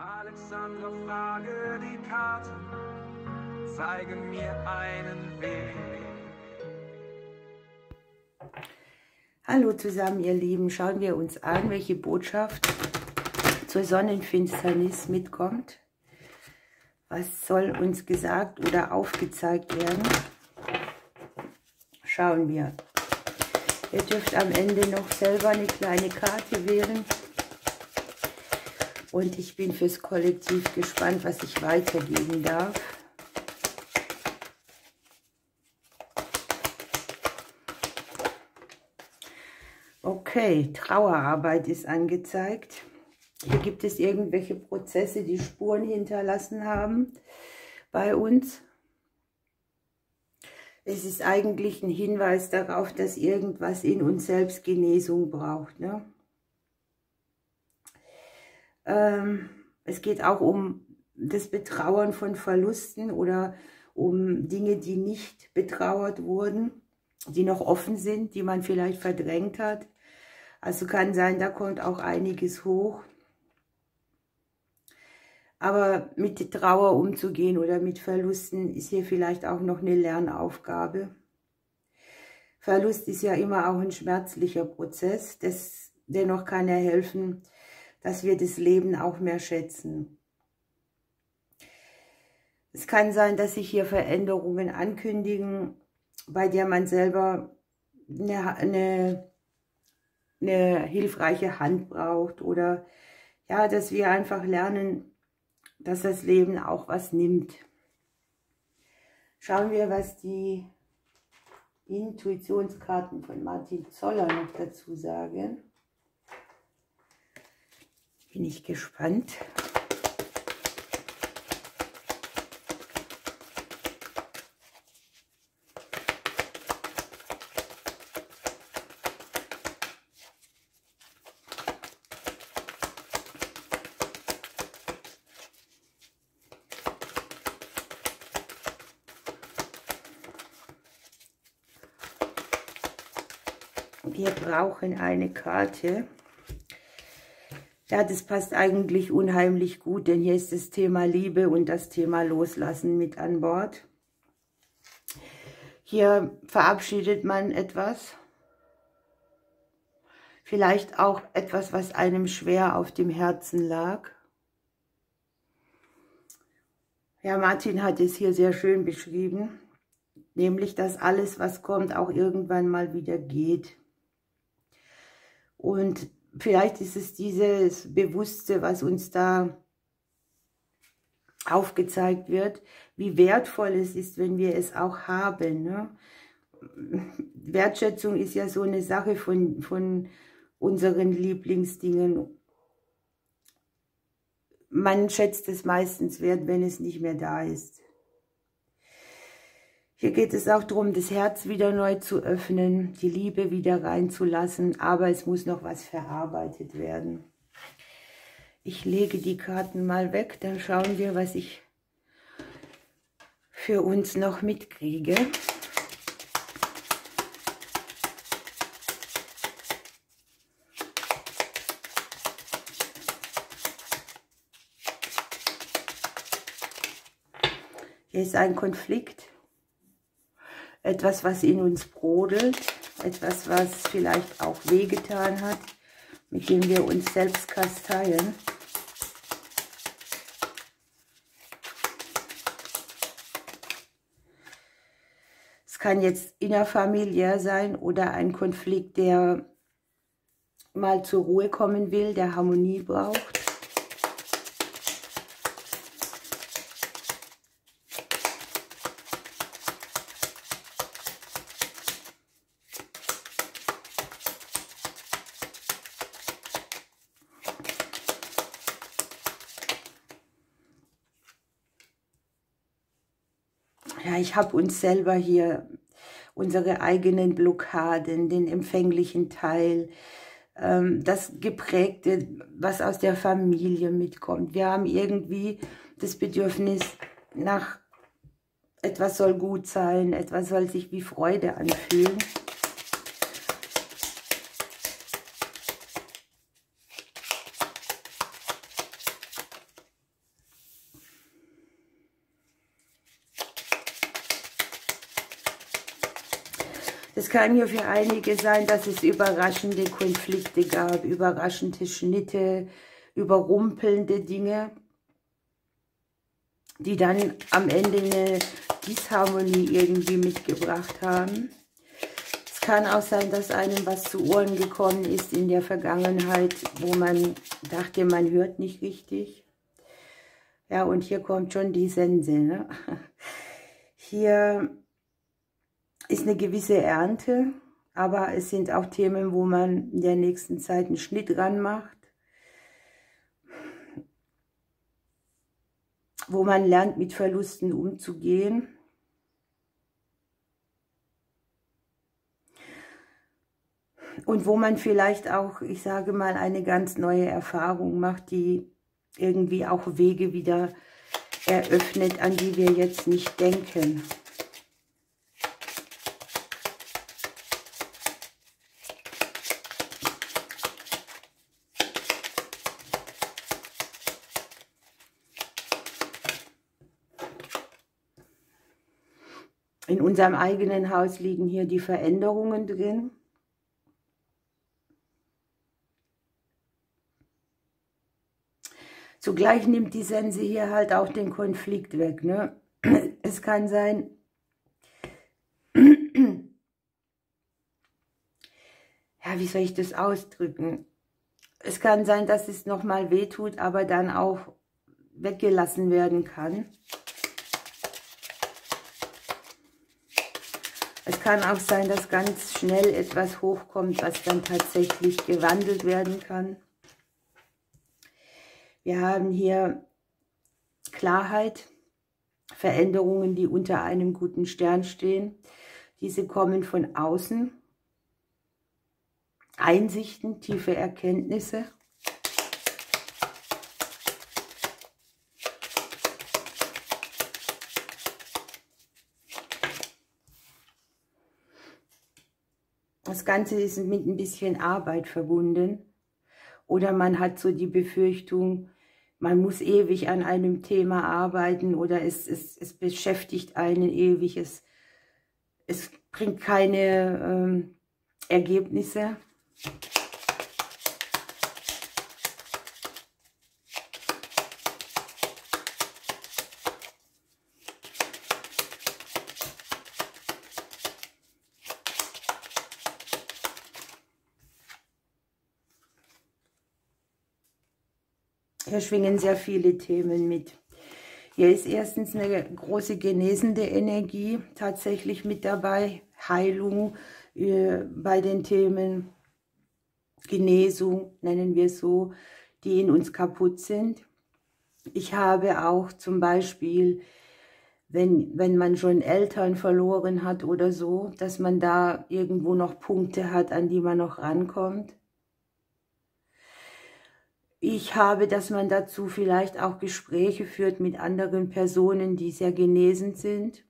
Alexandra, frage die Karten, zeigen mir einen Weg. Hallo zusammen, ihr Lieben. Schauen wir uns an, welche Botschaft zur Sonnenfinsternis mitkommt. Was soll uns gesagt oder aufgezeigt werden? Schauen wir. Ihr dürft am Ende noch selber eine kleine Karte wählen. Und ich bin fürs Kollektiv gespannt, was ich weitergeben darf. Okay, Trauerarbeit ist angezeigt. Hier gibt es irgendwelche Prozesse, die Spuren hinterlassen haben bei uns. Es ist eigentlich ein Hinweis darauf, dass irgendwas in uns selbst Genesung braucht, ne? Es geht auch um das Betrauern von Verlusten oder um Dinge, die nicht betrauert wurden, die noch offen sind, die man vielleicht verdrängt hat. Also kann sein, da kommt auch einiges hoch. Aber mit Trauer umzugehen oder mit Verlusten ist hier vielleicht auch noch eine Lernaufgabe. Verlust ist ja immer auch ein schmerzlicher Prozess. Dennoch kann er helfen, dass wir das Leben auch mehr schätzen. Es kann sein, dass sich hier Veränderungen ankündigen, bei der man selber eine hilfreiche Hand braucht oder ja, dass wir einfach lernen, dass das Leben auch was nimmt. Schauen wir, was die Intuitionskarten von Martin Zoller noch dazu sagen. Bin ich gespannt. Wir brauchen eine Karte. Ja, das passt eigentlich unheimlich gut, denn hier ist das Thema Liebe und das Thema Loslassen mit an Bord. Hier verabschiedet man etwas. Vielleicht auch etwas, was einem schwer auf dem Herzen lag. Ja, Martin hat es hier sehr schön beschrieben. Nämlich, dass alles, was kommt, auch irgendwann mal wieder geht. Und vielleicht ist es dieses Bewusste, was uns da aufgezeigt wird, wie wertvoll es ist, wenn wir es auch haben, ne? Wertschätzung ist ja so eine Sache von unseren Lieblingsdingen. Man schätzt es meistens wert, wenn es nicht mehr da ist. Hier geht es auch darum, das Herz wieder neu zu öffnen, die Liebe wieder reinzulassen, aber es muss noch was verarbeitet werden. Ich lege die Karten mal weg, dann schauen wir, was ich für uns noch mitkriege. Hier ist ein Konflikt. Etwas, was in uns brodelt, etwas, was vielleicht auch wehgetan hat, mit dem wir uns selbst kasteien. Es kann jetzt innerfamiliär sein oder ein Konflikt, der mal zur Ruhe kommen will, der Harmonie braucht. Ja, ich habe uns selber hier, unsere eigenen Blockaden, den empfänglichen Teil, das Geprägte, was aus der Familie mitkommt. Wir haben irgendwie das Bedürfnis nach, etwas soll gut sein, etwas soll sich wie Freude anfühlen. Es kann hier für einige sein, dass es überraschende Konflikte gab, überraschende Schnitte, überrumpelnde Dinge, die dann am Ende eine Disharmonie irgendwie mitgebracht haben. Es kann auch sein, dass einem was zu Ohren gekommen ist in der Vergangenheit, wo man dachte, man hört nicht richtig. Ja, und hier kommt schon die Sense, ne? Hier ist eine gewisse Ernte, aber es sind auch Themen, wo man in der nächsten Zeit einen Schnitt ran macht, wo man lernt, mit Verlusten umzugehen. Und wo man vielleicht auch, ich sage mal, eine ganz neue Erfahrung macht, die irgendwie auch Wege wieder eröffnet, an die wir jetzt nicht denken. In unserem eigenen Haus liegen hier die Veränderungen drin. Zugleich nimmt die Sense hier halt auch den Konflikt weg, ne? Es kann sein, ja, wie soll ich das ausdrücken? Es kann sein, dass es nochmal wehtut, aber dann auch weggelassen werden kann. Es kann auch sein, dass ganz schnell etwas hochkommt, was dann tatsächlich gewandelt werden kann. Wir haben hier Klarheit, Veränderungen, die unter einem guten Stern stehen. Diese kommen von außen. Einsichten, tiefe Erkenntnisse. Das Ganze ist mit ein bisschen Arbeit verbunden. Oder man hat so die Befürchtung, man muss ewig an einem Thema arbeiten oder es beschäftigt einen ewig, es bringt keine Ergebnisse. Hier schwingen sehr viele Themen mit. Hier ist erstens eine große genesende Energie tatsächlich mit dabei. Heilung bei den Themen, Genesung nennen wir es so, die in uns kaputt sind. Ich habe auch zum Beispiel, wenn man schon Eltern verloren hat oder so, dass man da irgendwo noch Punkte hat, an die man noch rankommt. Ich habe, dass man dazu vielleicht auch Gespräche führt mit anderen Personen, die sehr genesend sind.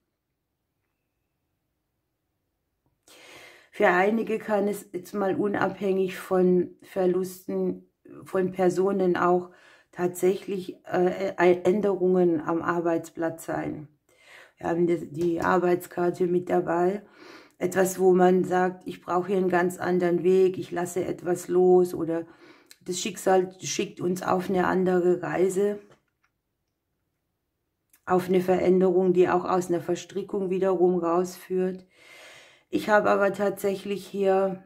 Für einige kann es jetzt mal unabhängig von Verlusten von Personen auch tatsächlich Änderungen am Arbeitsplatz sein. Wir haben die Arbeitskarte mit dabei. Etwas, wo man sagt, ich brauche hier einen ganz anderen Weg, ich lasse etwas los oder das Schicksal schickt uns auf eine andere Reise, auf eine Veränderung, die auch aus einer Verstrickung wiederum rausführt. Ich habe aber tatsächlich hier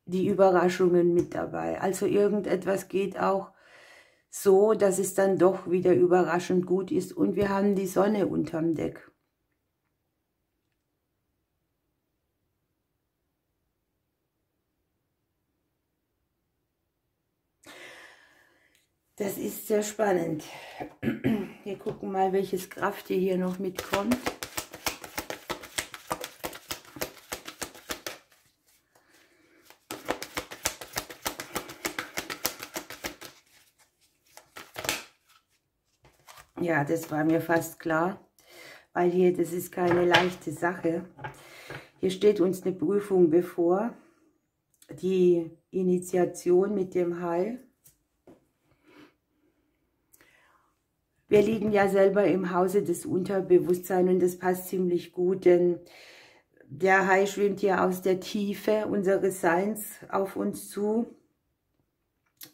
die Überraschungen mit dabei. Also irgendetwas geht auch so, dass es dann doch wieder überraschend gut ist. Und wir haben die Sonne unterm Deck. Das ist sehr spannend. Wir gucken mal, welches Kraft hier noch mitkommt. Ja, das war mir fast klar, weil hier, das ist keine leichte Sache. Hier steht uns eine Prüfung bevor, die Initiation mit dem Heil. Wir liegen ja selber im Hause des Unterbewusstseins und das passt ziemlich gut, denn Der Hai schwimmt hier aus der Tiefe unseres Seins auf uns zu.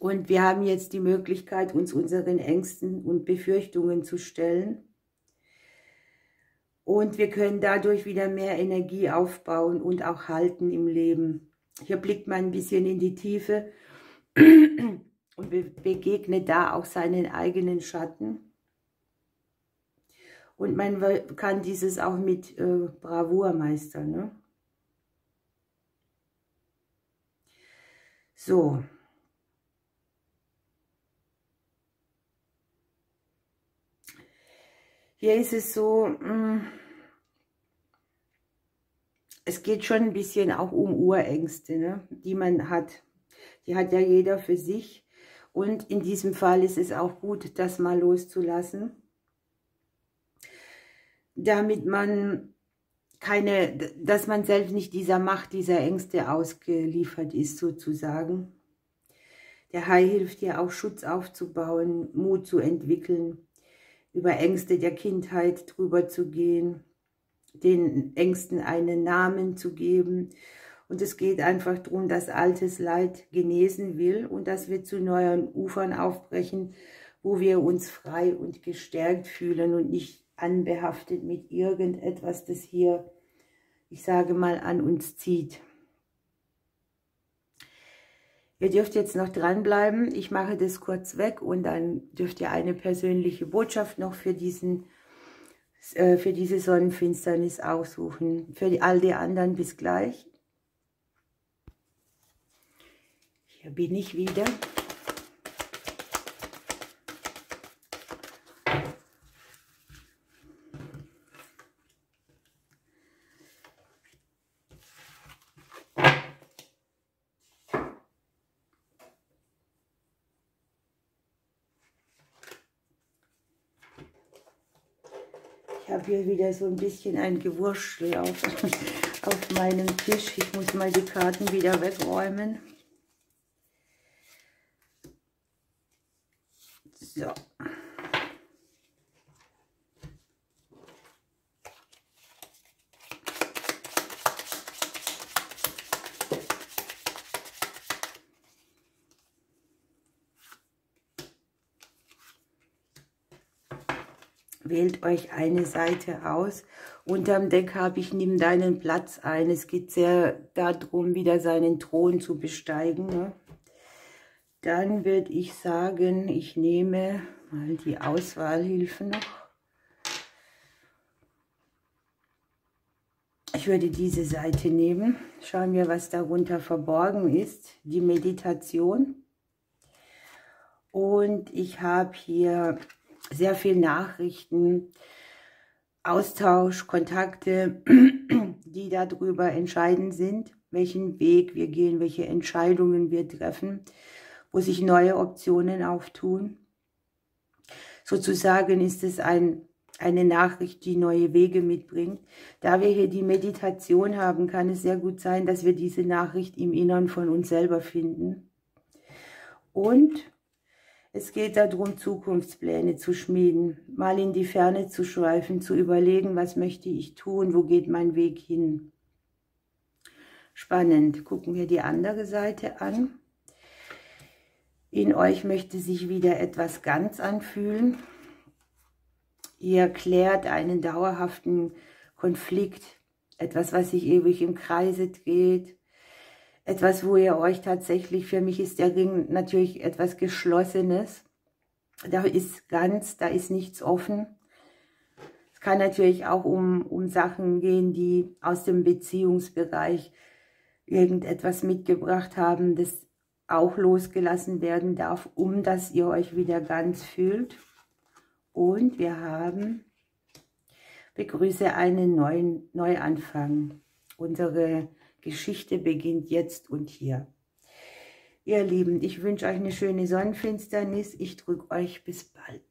Und wir haben jetzt die Möglichkeit, uns unseren Ängsten und Befürchtungen zu stellen. Und wir können dadurch wieder mehr Energie aufbauen und auch halten im Leben. Hier blickt man ein bisschen in die Tiefe und begegnet da auch seinen eigenen Schatten. Und man kann dieses auch mit Bravour meistern, ne? So. Hier ist es so, es geht schon ein bisschen auch um Urängste, ne, die man hat. Die hat ja jeder für sich. Und in diesem Fall ist es auch gut, das mal loszulassen, damit man dass man selbst nicht dieser Macht, dieser Ängste ausgeliefert ist, sozusagen. Der Hai hilft dir auch, Schutz aufzubauen, Mut zu entwickeln, über Ängste der Kindheit drüber zu gehen, den Ängsten einen Namen zu geben. Und es geht einfach darum, dass altes Leid genesen will und dass wir zu neuen Ufern aufbrechen, wo wir uns frei und gestärkt fühlen und nicht anbehaftet mit irgendetwas, das hier, ich sage mal, an uns zieht. Ihr dürft jetzt noch dranbleiben. Ich mache das kurz weg und dann dürft ihr eine persönliche Botschaft noch für diese Sonnenfinsternis aussuchen. Für all die anderen bis gleich. Hier bin ich wieder. Ich habe hier wieder so ein bisschen ein Gewurschtel auf meinem Tisch. Ich muss mal die Karten wieder wegräumen. So. Wählt euch eine Seite aus. Unterm Deck habe ich Nimm deinen Platz ein. Es geht sehr darum, wieder seinen Thron zu besteigen. Ne? Dann würde ich sagen, ich nehme mal die Auswahlhilfen noch. Ich würde diese Seite nehmen. Schauen wir, was darunter verborgen ist. Die Meditation. Und ich habe hier sehr viel Nachrichten, Austausch, Kontakte, die darüber entscheidend sind, welchen Weg wir gehen, welche Entscheidungen wir treffen, wo sich neue Optionen auftun. Sozusagen ist es eine Nachricht, die neue Wege mitbringt. Da wir hier die Meditation haben, kann es sehr gut sein, dass wir diese Nachricht im Innern von uns selber finden. Und es geht darum, Zukunftspläne zu schmieden, mal in die Ferne zu schweifen, zu überlegen, was möchte ich tun, wo geht mein Weg hin. Spannend. Gucken wir die andere Seite an. In euch möchte sich wieder etwas ganz anfühlen. Ihr klärt einen dauerhaften Konflikt, etwas, was sich ewig im Kreise dreht. Etwas, wo ihr euch tatsächlich, für mich ist der Ring natürlich etwas Geschlossenes. Da ist ganz, da ist nichts offen. Es kann natürlich auch um Sachen gehen, die aus dem Beziehungsbereich irgendetwas mitgebracht haben, das auch losgelassen werden darf, um dass ihr euch wieder ganz fühlt. Und wir haben, begrüße einen neuen Neuanfang. Unsere Geschichte beginnt jetzt und hier. Ihr Lieben, ich wünsche euch eine schöne Sonnenfinsternis. Ich drücke euch bis bald.